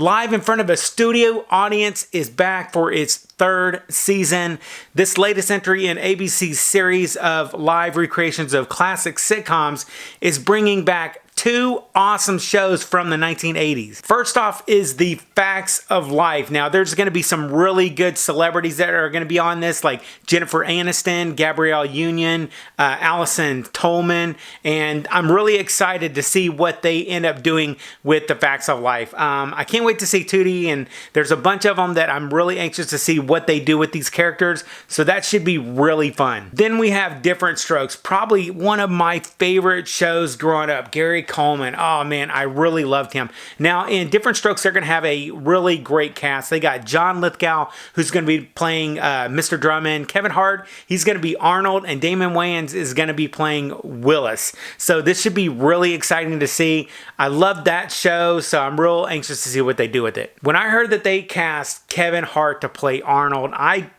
Live in front of a studio audience is back for its third season. This latest entry in ABC's series of live recreations of classic sitcoms is bringing back two awesome shows from the 1980s. First off is The Facts of Life. Now, there's going to be some really good celebrities that are going to be on this, like Jennifer Aniston, Gabrielle Union, Allison, Tolman, and I'm really excited to see what they end up doing with The Facts of Life. I can't wait to see Tootie, and there's a bunch of them that I'm really anxious to see what they do with these characters, so that should be really fun. Then we have Diff'rent Strokes, probably one of my favorite shows growing up. Gary Coleman. Oh man, I really loved him. Now in Diff'rent Strokes, they're going to have a really great cast. They got John Lithgow, who's going to be playing Mr. Drummond. Kevin Hart, he's going to be Arnold, and Damon Wayans is going to be playing Willis. So this should be really exciting to see. I love that show, so I'm real anxious to see what they do with it. When I heard that they cast Kevin Hart to play Arnold, I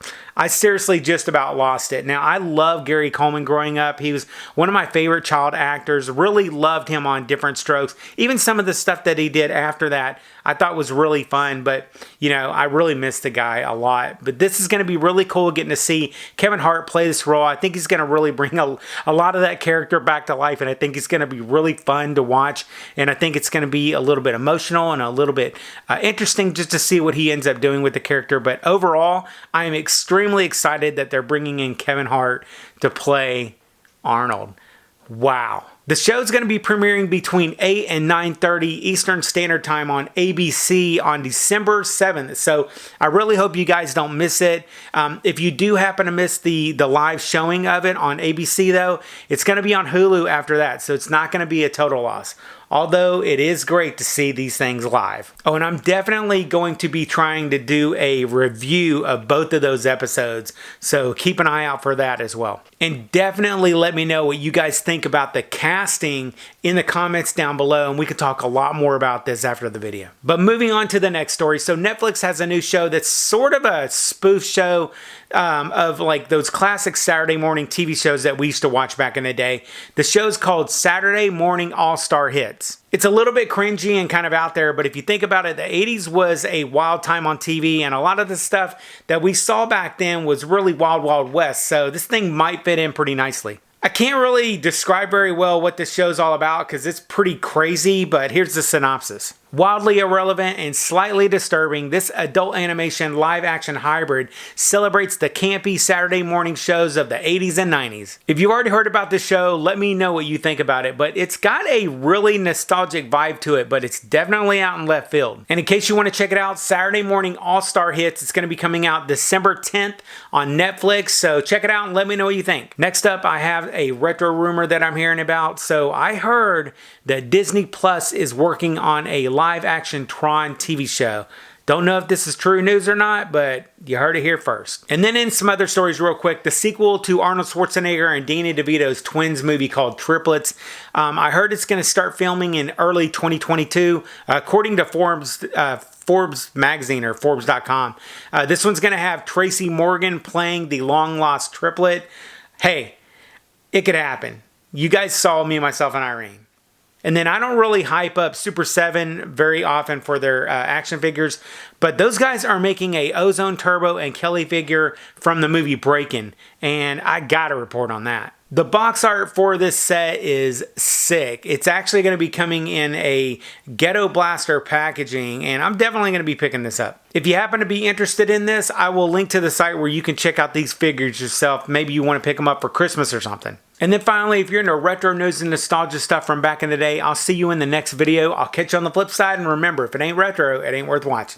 seriously just about lost it. Now, I love Gary Coleman growing up. He was one of my favorite child actors. Really loved him on Diff'rent Strokes. Even some of the stuff that he did after that, I thought was really fun. But, you know, I really missed the guy a lot. But this is going to be really cool getting to see Kevin Hart play this role. I think he's going to really bring a lot of that character back to life. And I think it's going to be really fun to watch. And I think it's going to be a little bit emotional and a little bit interesting just to see what he ends up doing with the character. But overall, I am extremely excited that they're bringing in Kevin Hart to play Arnold. Wow. The show's going to be premiering between 8 and 9:30 Eastern Standard Time on ABC on December 7th. So I really hope you guys don't miss it. If you do happen to miss the live showing of it on ABC, though, it's going to be on Hulu after that. So it's not going to be a total loss. Although it is great to see these things live. Oh, and I'm definitely going to be trying to do a review of both of those episodes, so keep an eye out for that as well. And definitely let me know what you guys think about the casting in the comments down below, and we could talk a lot more about this after the video. But moving on to the next story. So Netflix has a new show that's sort of a spoof show of like those classic Saturday morning TV shows that we used to watch back in the day. The show's called Saturday Morning All-Star Hits. It's a little bit cringy and kind of out there, but if you think about it, the 80s was a wild time on TV, and a lot of the stuff that we saw back then was really wild, wild west, so this thing might fit in pretty nicely. I can't really describe very well what this show's all about because it's pretty crazy, but here's the synopsis. Wildly irrelevant and slightly disturbing, this adult animation live-action hybrid celebrates the campy Saturday morning shows of the 80s and 90s. If you've already heard about this show, let me know what you think about it, but it's got a really nostalgic vibe to it, but it's definitely out in left field. And in case you want to check it out, Saturday Morning All-Star Hits, it's going to be coming out December 10th on Netflix, so check it out and let me know what you think. Next up, I have a retro rumor that I'm hearing about. So I heard that Disney Plus is working on a live-action Tron TV show. Don't know if this is true news or not, but you heard it here first. And then in some other stories real quick, the sequel to Arnold Schwarzenegger and Danny DeVito's twins movie called Triplets, I heard it's going to start filming in early 2022. According to Forbes magazine or Forbes.com, this one's going to have Tracy Morgan playing the long-lost triplet. Hey, it could happen. You guys saw Me, Myself, and Irene. And then I don't really hype up Super 7 very often for their action figures, but those guys are making a Ozone Turbo and Kelly figure from the movie Breakin', and I gotta report on that. The box art for this set is sick. It's actually going to be coming in a Ghetto Blaster packaging, and I'm definitely going to be picking this up. If you happen to be interested in this, I will link to the site where you can check out these figures yourself. Maybe you want to pick them up for Christmas or something. And then finally, if you're into retro news and nostalgia stuff from back in the day, I'll see you in the next video. I'll catch you on the flip side, and remember, if it ain't retro, it ain't worth watching.